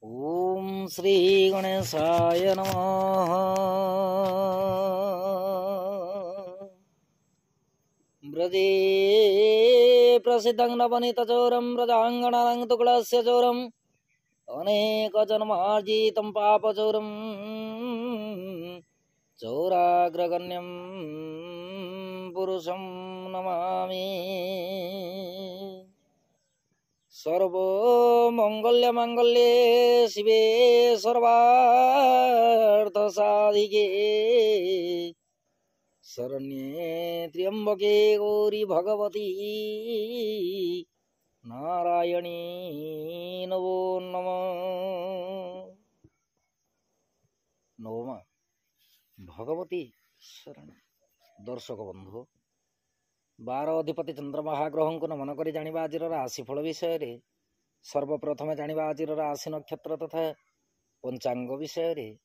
ओम श्री गणेशाय नमः। ब्रजे प्रसिद्धं नवनीतचोरं व्रजाङ्गनां तुकुलस्य चोरम् अनेकजन्मार्जितं पापचोरं चोराग्रगण्यं पुरुषं नमामि। सर्वमङ्गल्यमाङ्गल्ये शिवे सर्वार्थसाधिके शरण्ये त्र्यम्बके गौरी भगवती नारायणी नमो नमः। नवमा भगवती शरण। दर्शक बंधु, 12 अधिपति चंद्रमहाग्रह को नमन कर जानिबा आज राशिफल विषय। सर्वप्रथम जानिबा आज राशि नक्षत्र तथा पंचांग विषय।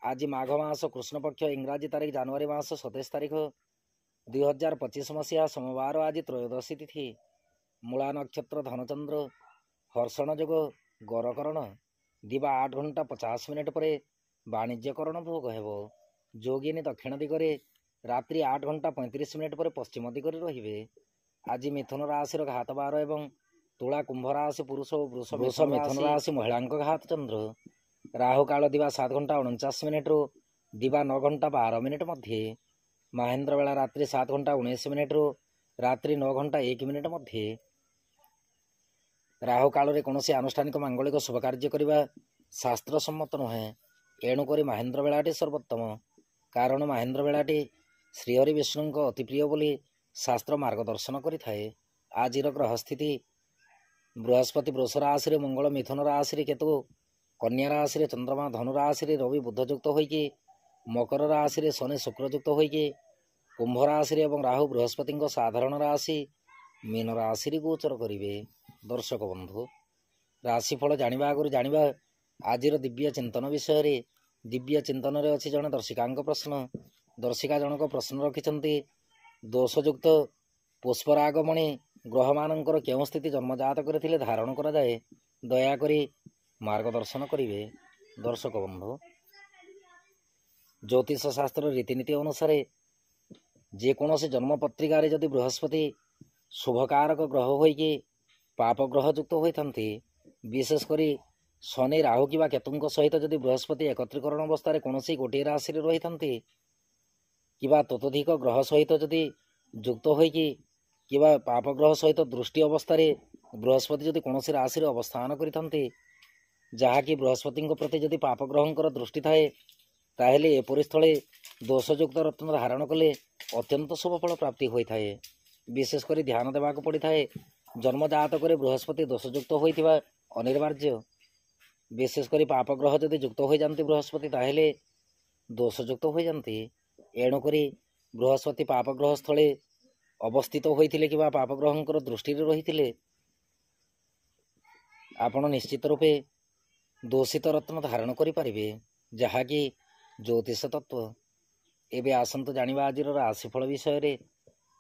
आज माघ मास कृष्ण पक्ष इंग्राजी तारीख जनवरी मास 27 तारीख 2025 मसीहा सोमवार। आज त्रयोदशी तिथि। मूला नक्षत्र धनचंद्र हर्षण जोग गौरकरण दिवा 8 घंटा 50 मिनिट पर वाणिज्यकरण भोग हेब। जोगिनी दक्षिण दिगरे रात्रि 8 घंटा 35 मिनिट पर पश्चिम दिगरे रहिबे। आज मिथुन राशि घात 12 एवं तुला कुंभ राशि पुरुष और वृष मिथुन राशि महिला घात चंद्र। राहु काल दिवा 7 घंटा 49 मिनिट रू दिवा 9 घंटा 12 मिनिट मध्य। महेंद्र बेला रात्रि 7 घंटा 19 मिनिट रू रात्रि 9 घंटा 1 मिनिट मध्य। राहु काल रे कौन आनुष्ठानिक मांगलिक शुभ कार्य करने शास्त्र सम्मत नुहे। एणुक महेंद्र बेलाटी सर्वोत्तम, कारण महेंद्र बेलाटी श्रीहरि विष्णु अति प्रिय बोली शास्त्र मार्गदर्शन करिथाए। आज ग्रह स्थिति बृहस्पति वृष राशि मंगल मिथुन राशि केतु कन्या राशि चंद्रमा धनु राशि रवि बुध युक्त होइकी मकर राशि शनि शुक्र युक्त होइकी कुंभ राशि एवं राहु बृहस्पति साधारण राशि मीन राशि गोचर करिवे। दर्शक बंधु, राशिफल जानिबा आगुरी जानिबा आज दिव्य चिंतन विषय। दिव्य चिंतन रे अछि जने दर्शिका प्रश्न। दर्शिका जनक प्रश्न रखिछन्ति दोषयुक्त पुष्परागमणि ग्रह मानकर केउं स्थिति जन्मजात करथिले धारण करा जाए, दयाकरी मार्गदर्शन करिवे। दर्शक बंधु, ज्योतिष शास्त्र रीतिनीति अनुसार जेकोसी जन्म पत्रिका रे जदि बृहस्पति शुभकारक ग्रह होइकी पाप ग्रह युक्त होइथन्ति, विशेष करी शनि राहु किबा केतुंक सहित जदि बृहस्पति एकत्रीकरण अवस्था कौनसी गोटे राशि रही था किबा ततोधिक ग्रह सहित जदि युक्त होइकी किबा पाप ग्रह सहित दृष्टि अवस्था बृहस्पति जदि कौनसी राशि अवस्थान करिथन्ति, जहाँकि बृहस्पति प्रति जदि पाप ग्रहंकर दृष्टि थाए ताहेले एपरि स्थले दोषयुक्त रत्न धारण कले अत्यंत शुभ फल प्राप्ति होता है। विशेष कर ध्यान देवाक पड़ी थाए जन्मजात करे बृहस्पति दोषयुक्त होइथिबा अनिवार्य। विशेष कर पाप ग्रह जदि युक्त हो जाती बृहस्पति ताहेले दोषयुक्त हो जाती। एणुक बृहस्पति पाप ग्रह स्थले अवस्थित होइथिले किबा पाप ग्रहंकर दृष्टि रही आपण निश्चित रूपे दोषित रत्न धारण करें, जहाँकि ज्योतिष तत्व। एबे आसंतु जानिबा आज राशिफल विषय।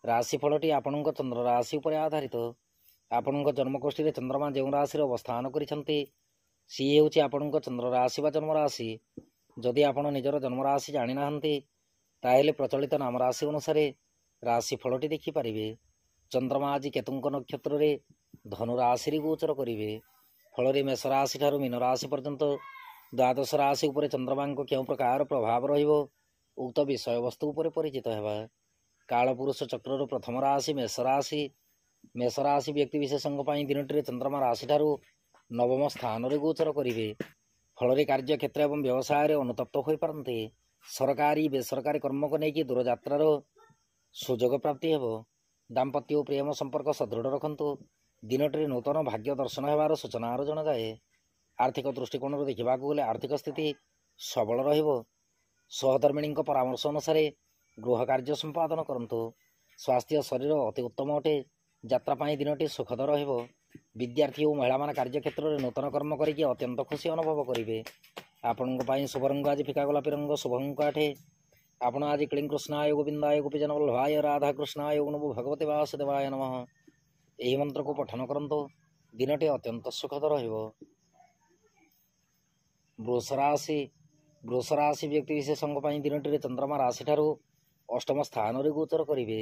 राशिफलटी आपणक चंद्र राशि उपर आधारित। आपणक जन्मकोष्ठी रे चंद्रमा जो राशि अवस्थान करिसेंति सी हेउछि आपणक चंद्र राशि बा जन्म राशि। जदि आपण निजर जन्म राशि जानि नाहंती ताहेले प्रचलित नाम राशि अनुसार राशिफलटी देखि पारिबे। चंद्रमा आज केतुंक नक्षत्र रे धनु राशि गोचर करिवे। फल मेष राशि ठारू मीन राशि पर्यंत द्वादश राशि उपर चंद्रमा केउं प्रकार प्रभाव रहिबो उक्त विषय वस्तु उपर परिचित हेबा। कालपुरुष चक्र प्रथम राशि मेष राशि। मेष राशि व्यक्ति विशेषज्ञ दिनटी चंद्रमा राशि ठारू नवम स्थान रे गोचर करिवे। फल कार्य क्षेत्र एवं व्यवसाय अनुतप्त हो पारती। सरकारी बेसरकारी कर्म को लेकिन दूरयात्रार सुजोग प्राप्ति हेब। दाम्पत्य और प्रेम संपर्क सदृढ़ रखु। दिनटी नूतन भाग्य दर्शन होबार सूचना जना जाए। आर्थिक दृष्टिकोण देखा गले आर्थिक स्थिति सबल रहिबो। सहधर्मिणी परामर्श अनुसार गृह कार्य संपादन करंतु। स्वास्थ्य शरीर अति उत्तम अटे। यात्रा दिनटी सुखद रहिबो। विद्यार्थी और महिला मान कार्य क्षेत्र में नूतन कर्म करके अत्यंत खुशी अनुभव करेंगे। आपण शुभ रंग आज फिका गोलापी रंग शुभ अंक 8। आपण आज क्लीं कृष्णाय गोविंदाय गोपीजन वल्लभाय राधा कृष्णाय नमो भगवते वासुदेवाय नमः यही मंत्र को पठन करंतु। दिनटी अत्यंत सुखद रहिबो। ବୃଷ ରାଶି ବ୍ୟକ୍ତିବିଶେଷଙ୍କ ପାଇଁ ଦିନଟିରେ ଚନ୍ଦ୍ରମା ରାଶିଠାରୁ ଅଷ୍ଟମ ସ୍ଥାନରେ ଗୋଚର କରିବେ।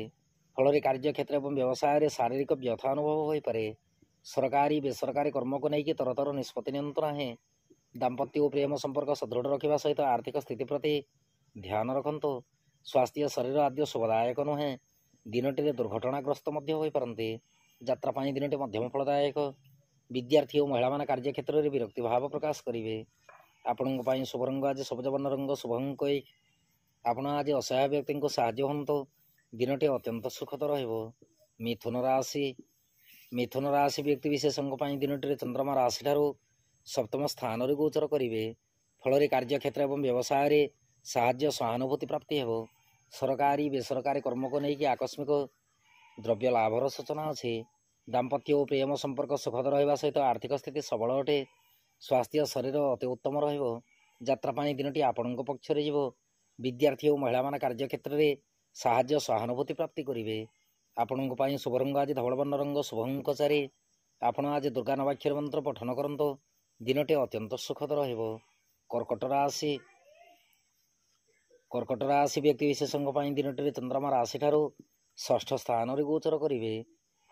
ଫଳରେ କାର୍ଯ୍ୟକ୍ଷେତ୍ର ଏବଂ ବ୍ୟବସାୟରେ ଶାରୀରିକ ବ୍ୟଥା ଅନୁଭବ ହୋଇପାରେ। ସରକାରୀ ବେସରକାରୀ କର୍ମକୁ ନେଇକି ତରତର ନିଷ୍ପତ୍ତି ନିଅନ୍ତୁ ନାହିଁ। ଦାମ୍ପତ୍ୟ ଓ ପ୍ରେମ ସମ୍ପର୍କ ସୁଦୃଢ଼ ରଖିବା ସହିତ ଆର୍ଥିକ ସ୍ଥିତି ପ୍ରତି ଧ୍ୟାନ ରଖନ୍ତୁ। ସ୍ୱାସ୍ଥ୍ୟ ଶରୀର ଆଦ୍ୟ ଶୁଭଦାୟକ ନୁହେଁ। ଦିନଟିରେ ଦୁର୍ଘଟଣାଗ୍ରସ୍ତ ମଧ୍ୟ ହୋଇପାରନ୍ତି। ଯାତ୍ରା ପାଇଁ ଦିନଟି ମଧ୍ୟମ ଫଳଦାୟକ। ବିଦ୍ୟାର୍ଥୀ ଓ ମହିଳାମାନେ କାର୍ଯ୍ୟକ୍ଷେତ୍ରରେ ବିରକ୍ତି ଭାବ ପ୍ରକାଶ କରିବେ। ଆପଣଙ୍କ ପାଇଁ ଶୁଭ ରଙ୍ଗ ଆଜି ସବୁଜ ବର୍ଣ୍ଣ ରଙ୍ଗ, ଶୁଭ ଅଙ୍କ 1। ଆପଣ ଆଜି ଅସହାୟ ବ୍ୟକ୍ତିଙ୍କୁ ସାହାଯ୍ୟ ହୁଅନ୍ତୁ। ଦିନଟି ଅତ୍ୟନ୍ତ ସୁଖଦ ରହିବ। ମିଥୁନ ରାଶି ବ୍ୟକ୍ତିବିଶେଷଙ୍କ ପାଇଁ ଦିନଟିରେ ଚନ୍ଦ୍ରମା ରାଶିଠାରୁ ସପ୍ତମ ସ୍ଥାନରେ ଗୋଚର କରିବେ। ଫଳରେ କାର୍ଯ୍ୟକ୍ଷେତ୍ର ଏବଂ ବ୍ୟବସାୟରେ ସାହାଯ୍ୟ ସହାନୁଭୂତି ପ୍ରାପ୍ତି ହେବ। ସରକାରୀ ବେସରକାରୀ କର୍ମକୁ ନେଇକି ଆକସ୍ମିକ ଦ୍ରବ୍ୟ ଲାଭର ସୂଚନା ଅଛି। ଦାମ୍ପତ୍ୟ ଓ ପ୍ରେମ ସମ୍ପର୍କ ସୁଖଦ ରହିବା ସହିତ ଆର୍ଥିକ ସ୍ଥିତି ସବଳ ଅଟେ। ସ୍ୱାସ୍ଥ୍ୟ ଶରୀର ଅତି ଉତ୍ତମ ରହିବ। ଯାତ୍ରା ପାଇଁ ଦିନଟି ଆପଣଙ୍କ ପକ୍ଷରେ ଯିବ। ବିଦ୍ୟାର୍ଥୀ ଓ ମହିଳାମାନେ କାର୍ଯ୍ୟକ୍ଷେତ୍ରରେ ସାହାଯ୍ୟ ସହାନୁଭୂତି ପ୍ରାପ୍ତି କରିବେ। ଆପଣଙ୍କ ପାଇଁ ଶୁଭ ରଙ୍ଗ ଆଜି ଧବଳ ବର୍ଣ୍ଣ ରଙ୍ଗ, ଶୁଭ ଅଙ୍କ 4। ଆପଣ ଆଜି ଦୁର୍ଗା ନବାକ୍ଷର ମନ୍ତ୍ର ପଠନ କରନ୍ତୁ। ଦିନଟି ଅତ୍ୟନ୍ତ ସୁଖଦ ରହିବ। କର୍କଟ ରାଶି ବ୍ୟକ୍ତିବିଶେଷଙ୍କ ପାଇଁ ଦିନଟିରେ ଚନ୍ଦ୍ରମା ରାଶିଠାରୁ ଷଷ୍ଠ ସ୍ଥାନରେ ଗୋଚର କରିବେ।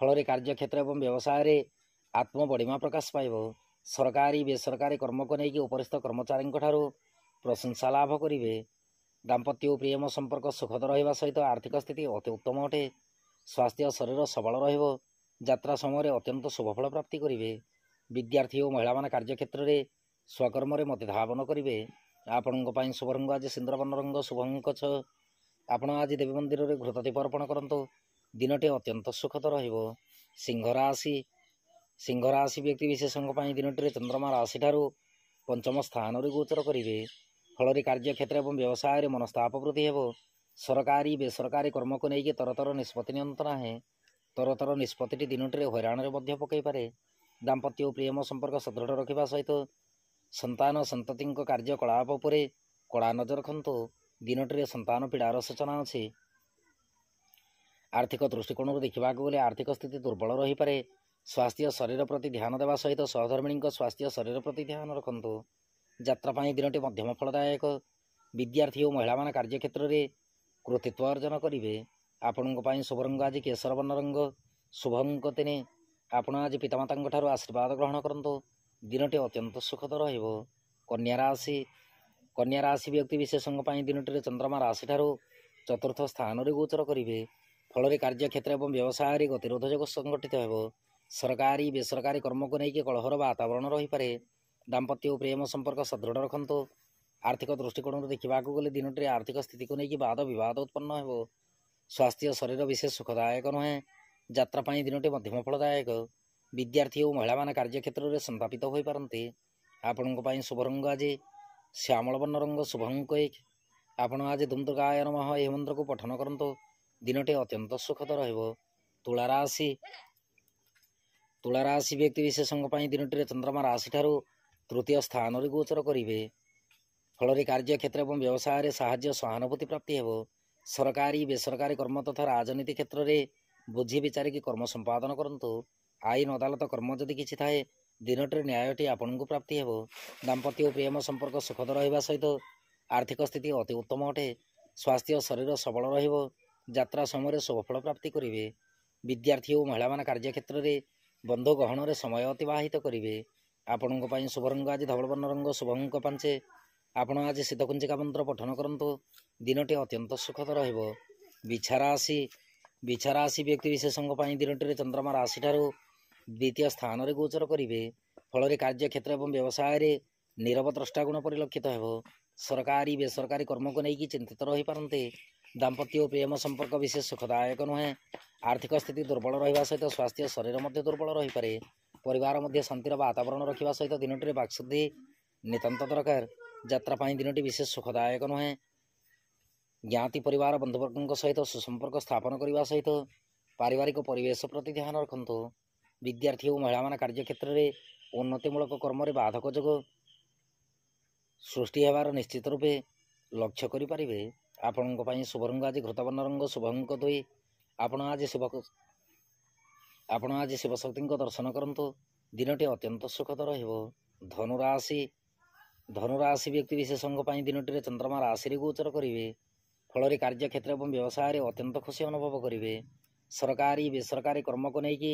ଫଳରେ କାର୍ଯ୍ୟକ୍ଷେତ୍ର ଏବଂ ବ୍ୟବସାୟରେ ଆତ୍ମବଡ଼ିମା ପ୍ରକାଶ ପାଇବ। ସରକାରୀ ବେସରକାରୀ କର୍ମକୁ ନେଇକି ଉପରିସ୍ଥ କର୍ମଚାରୀଙ୍କ ଠାରୁ ପ୍ରଶଂସା ଲାଭ କରିବେ। ଦାମ୍ପତ୍ୟ ଓ ପ୍ରେମ ସମ୍ପର୍କ ସୁଖଦ ରହିବା ସହିତ ଆର୍ଥିକ ସ୍ଥିତି ଅତି ଉତ୍ତମ ଅଟେ। ସ୍ୱାସ୍ଥ୍ୟ ଶରୀର ସବଳ ରହିବ। ଯାତ୍ରା ସମୟରେ ଅତ୍ୟନ୍ତ ଶୁଭଫଳ ପ୍ରାପ୍ତି କରିବେ। ବିଦ୍ୟାର୍ଥୀ ଓ ମହିଳାମାନେ କାର୍ଯ୍ୟକ୍ଷେତ୍ରରେ ସ୍ୱକର୍ମରେ ମତିଧାବନ କରିବେ। ଆପଣଙ୍କ ପାଇଁ ଶୁଭ ରଙ୍ଗ ଆଜି ସିନ୍ଦୁର ବର୍ଣ୍ଣ ରଙ୍ଗ, ଶୁଭ ଅଙ୍କ 6। ଆପଣ ଆଜି ଦେବୀ ମନ୍ଦିରରେ ଘୃତଦୀପ ଅର୍ପଣ କରନ୍ତୁ। ଦିନଟି ଅତ୍ୟନ୍ତ ସୁଖଦ ରହିବ। ସିଂହ ରାଶି ବ୍ୟକ୍ତିବିଶେଷଙ୍କ ପାଇଁ ଦିନଟିରେ ଚନ୍ଦ୍ରମା ରାଶିଠାରୁ ପଞ୍ଚମ ସ୍ଥାନରେ ଗୋଚର କରିବେ। ଫଳରେ କାର୍ଯ୍ୟକ୍ଷେତ୍ର ଏବଂ ବ୍ୟବସାୟରେ ମନସ୍ତାପ ବୃଦ୍ଧି ହେବ। ସରକାରୀ ବେସରକାରୀ କର୍ମକୁ ନେଇକି ତରତର ନିଷ୍ପତ୍ତି ନିଅନ୍ତୁ ନାହିଁ। ତରତର ନିଷ୍ପତ୍ତିଟି ଦିନଟିରେ ହଇରାଣରେ ମଧ୍ୟ ପକାଇପାରେ। ଦାମ୍ପତ୍ୟ ଓ ପ୍ରେମ ସମ୍ପର୍କ ସୁଦୃଢ଼ ରଖିବା ସହିତ ସନ୍ତତିଙ୍କ କାର୍ଯ୍ୟକଳାପ ଉପରେ କଡ଼ା ନଜର ରଖନ୍ତୁ। ଦିନଟିରେ ସନ୍ତାନ ପୀଡ଼ାର ସୂଚନା ଅଛି। ଆର୍ଥିକ ଦୃଷ୍ଟିକୋଣରୁ ଦେଖିବାକୁ ଗଲେ ଆର୍ଥିକ ସ୍ଥିତି ଦୁର୍ବଳ ରହିପାରେ। ସ୍ୱାସ୍ଥ୍ୟ ଶରୀର ପ୍ରତି ଧ୍ୟାନ ଦେବା ସହିତ ସହଧର୍ମିଣୀଙ୍କ ସ୍ୱାସ୍ଥ୍ୟ ଶରୀର ପ୍ରତି ଧ୍ୟାନ ରଖନ୍ତୁ। ଯାତ୍ରା ପାଇଁ ଦିନଟି ମଧ୍ୟମ ଫଳଦାୟକ। ବିଦ୍ୟାର୍ଥୀ ଓ ମହିଳାମାନେ କାର୍ଯ୍ୟକ୍ଷେତ୍ରରେ କୃତିତ୍ୱ ଅର୍ଜନ କରିବେ। ଆପଣଙ୍କ ପାଇଁ ଶୁଭ ରଙ୍ଗ ଆଜି କେଶର ବର୍ଣ୍ଣ ରଙ୍ଗ, ଶୁଭ ଅଙ୍କ 3। ଆପଣ ଆଜି ପିତାମାତାଙ୍କ ଠାରୁ ଆଶୀର୍ବାଦ ଗ୍ରହଣ କରନ୍ତୁ। ଦିନଟି ଅତ୍ୟନ୍ତ ସୁଖଦ ରହିବ। କନ୍ୟା ରାଶି ବ୍ୟକ୍ତିବିଶେଷଙ୍କ ପାଇଁ ଦିନଟିରେ ଚନ୍ଦ୍ରମା ରାଶିଠାରୁ ଚତୁର୍ଥ ସ୍ଥାନରେ ଗୋଚର କରିବେ। ଫଳରେ କାର୍ଯ୍ୟକ୍ଷେତ୍ର ଏବଂ ବ୍ୟବସାୟରେ ଗତିରୋଧ ଯୋଗ ସଂଗଠିତ ହେବ। ସରକାରୀ ବେସରକାରୀ କର୍ମକୁ ନେଇକି କଳହର ବାତାବରଣ ରହିପାରେ। ଦାମ୍ପତ୍ୟ ଓ ପ୍ରେମ ସମ୍ପର୍କ ସୁଦୃଢ଼ ରଖନ୍ତୁ। ଆର୍ଥିକ ଦୃଷ୍ଟିକୋଣରୁ ଦେଖିବାକୁ ଗଲେ ଦିନଟିରେ ଆର୍ଥିକ ସ୍ଥିତିକୁ ନେଇକି ବାଦ ବିବାଦ ଉତ୍ପନ୍ନ ହେବ। ସ୍ୱାସ୍ଥ୍ୟ ଶରୀର ବିଶେଷ ସୁଖଦାୟକ ନୁହେଁ। ଯାତ୍ରା ପାଇଁ ଦିନଟି ମଧ୍ୟମ ଫଳଦାୟକ। ବିଦ୍ୟାର୍ଥୀ ଓ ମହିଳାମାନେ କାର୍ଯ୍ୟକ୍ଷେତ୍ରରେ ସନ୍ତାପିତ ହୋଇପାରନ୍ତି। ଆପଣଙ୍କ ପାଇଁ ଶୁଭ ରଙ୍ଗ ଆଜି ଶ୍ୟାମଳ ବର୍ଣ୍ଣ ରଙ୍ଗ, ଶୁଭ ଅଙ୍କ 1। ଆପଣ ଆଜି ଧୂମ୍ ଦୁର୍ଗାୟ ନମଃ ଏହି ମନ୍ତ୍ରକୁ ପଠନ କରନ୍ତୁ। ଦିନଟି ଅତ୍ୟନ୍ତ ସୁଖଦ ରହିବ। ତୁଳା ରାଶି ବ୍ୟକ୍ତିବିଶେଷଙ୍କ ପାଇଁ ଦିନଟିରେ ଚନ୍ଦ୍ରମା ରାଶିଠାରୁ ତୃତୀୟ ସ୍ଥାନରେ ଗୋଚର କରିବେ। ଫଳରେ କାର୍ଯ୍ୟକ୍ଷେତ୍ର ଏବଂ ବ୍ୟବସାୟରେ ସାହାଯ୍ୟ ସହାନୁଭୂତି ପ୍ରାପ୍ତି ହେବ। ସରକାରୀ ବେସରକାରୀ କର୍ମ ତଥା ରାଜନୀତି କ୍ଷେତ୍ରରେ ବୁଝି ବିଚାରିକି କର୍ମ ସମ୍ପାଦନ କରନ୍ତୁ। ଆଇନ ଅଦାଲତ କର୍ମ ଯଦି କିଛି ଥାଏ, ଦିନଟିରେ ନ୍ୟାୟଟି ଆପଣଙ୍କୁ ପ୍ରାପ୍ତି ହେବ। ଦାମ୍ପତ୍ୟ ଓ ପ୍ରେମ ସମ୍ପର୍କ ସୁଖଦ ରହିବା ସହିତ ଆର୍ଥିକ ସ୍ଥିତି ଅତି ଉତ୍ତମ ଅଟେ। ସ୍ୱାସ୍ଥ୍ୟ ଶରୀର ସବଳ ରହିବ। ଯାତ୍ରା ସମୟରେ ଶୁଭଫଳ ପ୍ରାପ୍ତି କରିବେ। ବିଦ୍ୟାର୍ଥୀ ଓ ମହିଳାମାନେ କାର୍ଯ୍ୟକ୍ଷେତ୍ରରେ ବନ୍ଧୁ ଗହଣରେ ସମୟ ଅତିବାହିତ କରିବେ। ଆପଣଙ୍କ ପାଇଁ ଶୁଭ ରଙ୍ଗ ଆଜି ଧବଳ ବର୍ଣ୍ଣ ରଙ୍ଗ, ଶୁଭ ଅଙ୍କ 5। ଆପଣ ଆଜି ଶୀତକୁଞ୍ଚିକା ମନ୍ତ୍ର ପଠନ କରନ୍ତୁ। ଦିନଟି ଅତ୍ୟନ୍ତ ସୁଖଦ ରହିବ। ବିଛା ରାଶି ବ୍ୟକ୍ତିବିଶେଷଙ୍କ ପାଇଁ ଦିନଟିରେ ଚନ୍ଦ୍ରମା ରାଶିଠାରୁ ଦ୍ୱିତୀୟ ସ୍ଥାନରେ ଗୋଚର କରିବେ। ଫଳରେ କାର୍ଯ୍ୟକ୍ଷେତ୍ର ଏବଂ ବ୍ୟବସାୟରେ ନୀରବ ଦ୍ରଷ୍ଟା ଗୁଣ ପରିଲକ୍ଷିତ ହେବ। ସରକାରୀ ବେସରକାରୀ କର୍ମକୁ ନେଇକି ଚିନ୍ତିତ ରହିପାରନ୍ତି। ଦାମ୍ପତ୍ୟ ଓ ପ୍ରେମ ସମ୍ପର୍କ ବିଶେଷ ସୁଖଦାୟକ ନୁହେଁ। ଆର୍ଥିକ ସ୍ଥିତି ଦୁର୍ବଳ ରହିବା ସହିତ ସ୍ୱାସ୍ଥ୍ୟ ଶରୀର ମଧ୍ୟ ଦୁର୍ବଳ ରହିପାରେ। ପରିବାର ମଧ୍ୟ ଶାନ୍ତିର ବାତାବରଣ ରଖିବା ସହିତ ଦିନଟିରେ ବାକ୍ଶୁଦ୍ଧି ନିତାନ୍ତ ଦରକାର। ଯାତ୍ରା ପାଇଁ ଦିନଟି ବିଶେଷ ସୁଖଦାୟକ ନୁହେଁ। ଜ୍ଞାତି ପରିବାର ବନ୍ଧୁବର୍ଗଙ୍କ ସହିତ ସୁସମ୍ପର୍କ ସ୍ଥାପନ କରିବା ସହିତ ପାରିବାରିକ ପରିବେଶ ପ୍ରତି ଧ୍ୟାନ ରଖନ୍ତୁ। ବିଦ୍ୟାର୍ଥୀ ଓ ମହିଳାମାନେ କାର୍ଯ୍ୟକ୍ଷେତ୍ରରେ ଉନ୍ନତିମୂଳକ କର୍ମରେ ବାଧକ ଯୋଗ ସୃଷ୍ଟି ହେବାର ନିଶ୍ଚିତ ରୂପେ ଲକ୍ଷ୍ୟ କରିପାରିବେ। ଆପଣଙ୍କ ପାଇଁ ଶୁଭ ରଙ୍ଗ ଆଜି ଘୃତବର୍ଣ୍ଣ ରଙ୍ଗ, ଶୁଭ ଅଙ୍କ 2। ଆପଣ ଆଜି ଶିବଶକ୍ତିଙ୍କ ଦର୍ଶନ କରନ୍ତୁ। ଦିନଟି ଅତ୍ୟନ୍ତ ସୁଖଦ ରହିବ। ଧନୁ ରାଶି ବ୍ୟକ୍ତି ବିଶେଷଙ୍କ ପାଇଁ ଦିନଟିରେ ଚନ୍ଦ୍ରମା ରାଶିରେ ଗୋଚର କରିବେ। ଫଳରେ କାର୍ଯ୍ୟକ୍ଷେତ୍ର ଏବଂ ବ୍ୟବସାୟରେ ଅତ୍ୟନ୍ତ ଖୁସି ଅନୁଭବ କରିବେ। ସରକାରୀ ବେସରକାରୀ କର୍ମକୁ ନେଇକି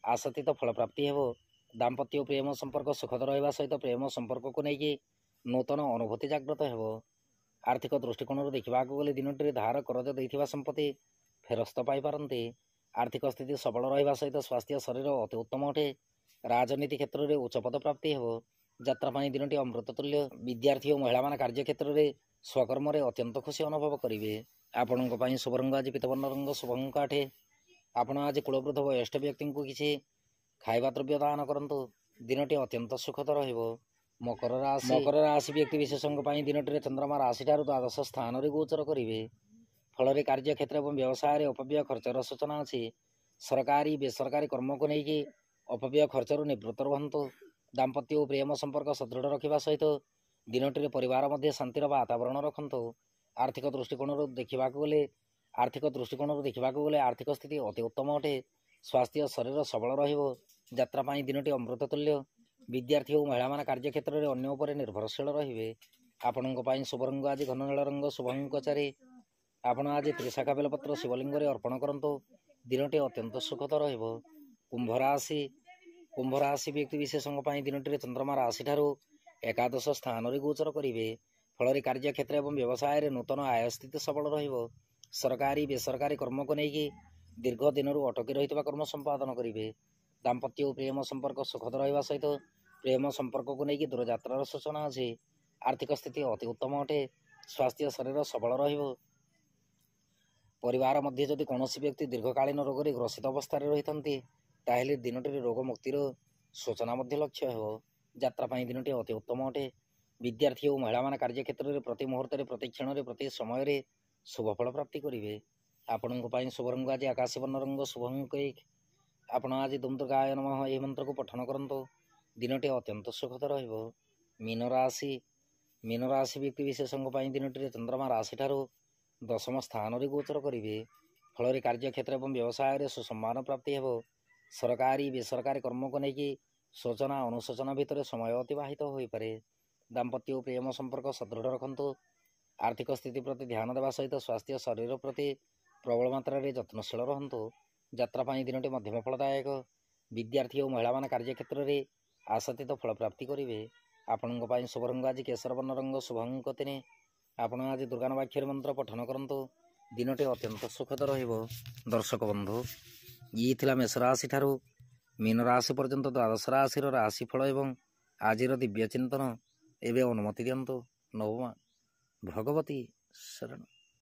ଆଶାତୀତ ଫଳପ୍ରାପ୍ତି ହେବ। ଦାମ୍ପତ୍ୟ ଓ ପ୍ରେମ ସମ୍ପର୍କ ସୁଖଦ ରହିବା ସହିତ ପ୍ରେମ ସମ୍ପର୍କକୁ ନେଇକି ନୂତନ ଅନୁଭୂତି ଜାଗ୍ରତ ହେବ। ଆର୍ଥିକ ଦୃଷ୍ଟିକୋଣରୁ ଦେଖିବାକୁ ଗଲେ ଦିନଟିରେ ଧାର କରଜ ଦେଇଥିବା ସମ୍ପତ୍ତି ଫେରସ୍ତ ପାଇପାରନ୍ତି। ଆର୍ଥିକ ସ୍ଥିତି ସବଳ ରହିବା ସହିତ ସ୍ୱାସ୍ଥ୍ୟ ଶରୀର ଅତି ଉତ୍ତମ ଅଟେ। ରାଜନୀତି କ୍ଷେତ୍ରରେ ଉଚ୍ଚପଦ ପ୍ରାପ୍ତି ହେବ। ଯାତ୍ରା ପାଇଁ ଦିନଟି ଅମୃତ ତୁଲ୍ୟ। ବିଦ୍ୟାର୍ଥୀ ଓ ମହିଳାମାନେ କାର୍ଯ୍ୟକ୍ଷେତ୍ରରେ ସ୍ୱକର୍ମରେ ଅତ୍ୟନ୍ତ ଖୁସି ଅନୁଭବ କରିବେ। ଆପଣଙ୍କ ପାଇଁ ଶୁଭ ରଙ୍ଗ ଆଜି ପୀତବର୍ଣ୍ଣ ରଙ୍ଗ, ଶୁଭ ଅଙ୍କ 8। ଆପଣ ଆଜି କୁଳବୃଦ୍ଧ ବୟସ୍କ ବ୍ୟକ୍ତିଙ୍କୁ କିଛି ଖାଇବା ଦ୍ରବ୍ୟ ଦାନ କରନ୍ତୁ। ଦିନଟି ଅତ୍ୟନ୍ତ ସୁଖଦ ରହିବ। ମକର ରାଶି ବ୍ୟକ୍ତି ବିଶେଷଙ୍କ ପାଇଁ ଦିନଟିରେ ଚନ୍ଦ୍ରମା ରାଶିଠାରୁ ଦ୍ୱାଦଶ ସ୍ଥାନରେ ଗୋଚର କରିବେ। ଫଳରେ କାର୍ଯ୍ୟକ୍ଷେତ୍ର ଏବଂ ବ୍ୟବସାୟରେ ଅପବ୍ୟୟ ଖର୍ଚ୍ଚର ସୂଚନା ଅଛି। ସରକାରୀ ବେସରକାରୀ କର୍ମକୁ ନେଇକି ଅପବ୍ୟୟ ଖର୍ଚ୍ଚରୁ ନିବୃତ୍ତ ରୁହନ୍ତୁ। ଦାମ୍ପତ୍ୟ ଓ ପ୍ରେମ ସମ୍ପର୍କ ସୁଦୃଢ଼ ରଖିବା ସହିତ ଦିନଟିରେ ପରିବାର ମଧ୍ୟ ଶାନ୍ତିର ବାତାବରଣ ରଖନ୍ତୁ। ଆର୍ଥିକ ଦୃଷ୍ଟିକୋଣରୁ ଦେଖିବାକୁ ଗଲେ ଆର୍ଥିକ ସ୍ଥିତି ଅତି ଉତ୍ତମ ଅଟେ। ସ୍ୱାସ୍ଥ୍ୟ ଶରୀର ସବଳ ରହିବ। ଯାତ୍ରା ପାଇଁ ଦିନଟି ଅମୃତ ତୁଲ୍ୟ। ବିଦ୍ୟାର୍ଥୀ ଓ ମହିଳାମାନେ କାର୍ଯ୍ୟକ୍ଷେତ୍ରରେ ଅନ୍ୟ ଉପରେ ନିର୍ଭରଶୀଳ ରହିବେ। ଆପଣଙ୍କ ପାଇଁ ଶୁଭ ରଙ୍ଗ ଆଜି ଘନ ନୀଳ ରଙ୍ଗ, ଶୁଭ ଅଙ୍କ 4। ଆପଣ ଆଜି ତ୍ରିଶାଖା ବେଲପତ୍ର ଶିବଲିଙ୍ଗରେ ଅର୍ପଣ କରନ୍ତୁ। ଦିନଟି ଅତ୍ୟନ୍ତ ସୁଖଦ ରହିବ। କୁମ୍ଭ ରାଶି ବ୍ୟକ୍ତି ବିଶେଷଙ୍କ ପାଇଁ ଦିନଟିରେ ଚନ୍ଦ୍ରମା ରାଶିଠାରୁ ଏକାଦଶ ସ୍ଥାନରେ ଗୋଚର କରିବେ। ଫଳରେ କାର୍ଯ୍ୟକ୍ଷେତ୍ର ଏବଂ ବ୍ୟବସାୟରେ ନୂତନ ଆୟ ସ୍ଥିତି ସବଳ ରହିବ। ସରକାରୀ ବେସରକାରୀ କର୍ମକୁ ନେଇକି ଦୀର୍ଘ ଦିନରୁ ଅଟକି ରହିଥିବା କର୍ମ ସମ୍ପାଦନ କରିବେ। ଦାମ୍ପତ୍ୟ ଓ ପ୍ରେମ ସମ୍ପର୍କ ସୁଖଦ ରହିବା ସହିତ ପ୍ରେମ ସମ୍ପର୍କକୁ ନେଇକି ଦୂରଯାତ୍ରାର ସୂଚନା ଅଛି। ଆର୍ଥିକ ସ୍ଥିତି ଅତି ଉତ୍ତମ ଅଟେ। ସ୍ୱାସ୍ଥ୍ୟ ଶରୀର ସବଳ ରହିବ। ପରିବାର ମଧ୍ୟ ଯଦି କୌଣସି ବ୍ୟକ୍ତି ଦୀର୍ଘକାଳୀନ ରୋଗରେ ଗ୍ରସିତ ଅବସ୍ଥାରେ ରହିଥାନ୍ତି ତାହେଲେ ଦିନଟିରେ ରୋଗ ମୁକ୍ତିର ସୂଚନା ମଧ୍ୟ ଲକ୍ଷ୍ୟ ହେବ। ଯାତ୍ରା ପାଇଁ ଦିନଟି ଅତି ଉତ୍ତମ ଅଟେ। ବିଦ୍ୟାର୍ଥୀ ଓ ମହିଳାମାନେ କାର୍ଯ୍ୟକ୍ଷେତ୍ରରେ ପ୍ରତି ମୁହୂର୍ତ୍ତରେ, ପ୍ରତି କ୍ଷଣରେ, ପ୍ରତି ସମୟରେ ଶୁଭଫଳ ପ୍ରାପ୍ତି କରିବେ। ଆପଣଙ୍କ ପାଇଁ ଶୁଭ ରଙ୍ଗ ଆଜି ଆକାଶୀ ବର୍ଣ୍ଣ ରଙ୍ଗ, ଶୁଭ ଅଙ୍କ 1। ଆପଣ ଆଜି ଦୁମ୍ ଦୁର୍ଗାୟ ନମଃ ଏହି ମନ୍ତ୍ରକୁ ପଠନ କରନ୍ତୁ। ଦିନଟି ଅତ୍ୟନ୍ତ ସୁଖଦ ରହିବ। ମୀନ ରାଶି ବ୍ୟକ୍ତି ବିଶେଷଙ୍କ ପାଇଁ ଦିନଟିରେ ଚନ୍ଦ୍ରମା ରାଶିଠାରୁ ଦଶମ ସ୍ଥାନରେ ଗୋଚର କରିବେ। ଫଳରେ କାର୍ଯ୍ୟକ୍ଷେତ୍ର ଏବଂ ବ୍ୟବସାୟରେ ସୁସମ୍ମାନ ପ୍ରାପ୍ତି ହେବ। ସରକାରୀ ବେସରକାରୀ କର୍ମକୁ ନେଇକି ସୂଚନା ଅନୁଶୋଚନା ଭିତରେ ସମୟ ଅତିବାହିତ ହୋଇପାରେ। ଦାମ୍ପତ୍ୟ ଓ ପ୍ରେମ ସମ୍ପର୍କ ସୁଦୃଢ଼ ରଖନ୍ତୁ। ଆର୍ଥିକ ସ୍ଥିତି ପ୍ରତି ଧ୍ୟାନ ଦେବା ସହିତ ସ୍ୱାସ୍ଥ୍ୟ ଶରୀର ପ୍ରତି ପ୍ରବଳ ମାତ୍ରାରେ ଯତ୍ନଶୀଳ ରହନ୍ତୁ। ଯାତ୍ରା ପାଇଁ ଦିନଟି ମଧ୍ୟମ ଫଳଦାୟକ। ବିଦ୍ୟାର୍ଥୀ ଓ ମହିଳାମାନେ କାର୍ଯ୍ୟକ୍ଷେତ୍ରରେ ଆଶାତୀତ ଫଳ ପ୍ରାପ୍ତି କରିବେ। ଆପଣଙ୍କ ପାଇଁ ଶୁଭ ରଙ୍ଗ ଆଜି କେଶର ବର୍ଣ୍ଣ ରଙ୍ଗ, ଶୁଭ ଅଙ୍କ 3। ଆପଣ ଆଜି ଦୁର୍ଗାନବାକ୍ଷରୀ ମନ୍ତ୍ର ପଠନ କରନ୍ତୁ। ଦିନଟି ଅତ୍ୟନ୍ତ ସୁଖଦ ରହିବ। ଦର୍ଶକ ବନ୍ଧୁ, ଇଏ ଥିଲା ମେଷ ରାଶି ଠାରୁ ମୀନ ରାଶି ପର୍ଯ୍ୟନ୍ତ ଦ୍ୱାଦଶ ରାଶିର ରାଶିଫଳ ଏବଂ ଆଜିର ଦିବ୍ୟ ଚିନ୍ତନ। ଏବେ ଅନୁମତି ଦିଅନ୍ତୁ। ନବମା ଭଗବତୀ ଶରଣ।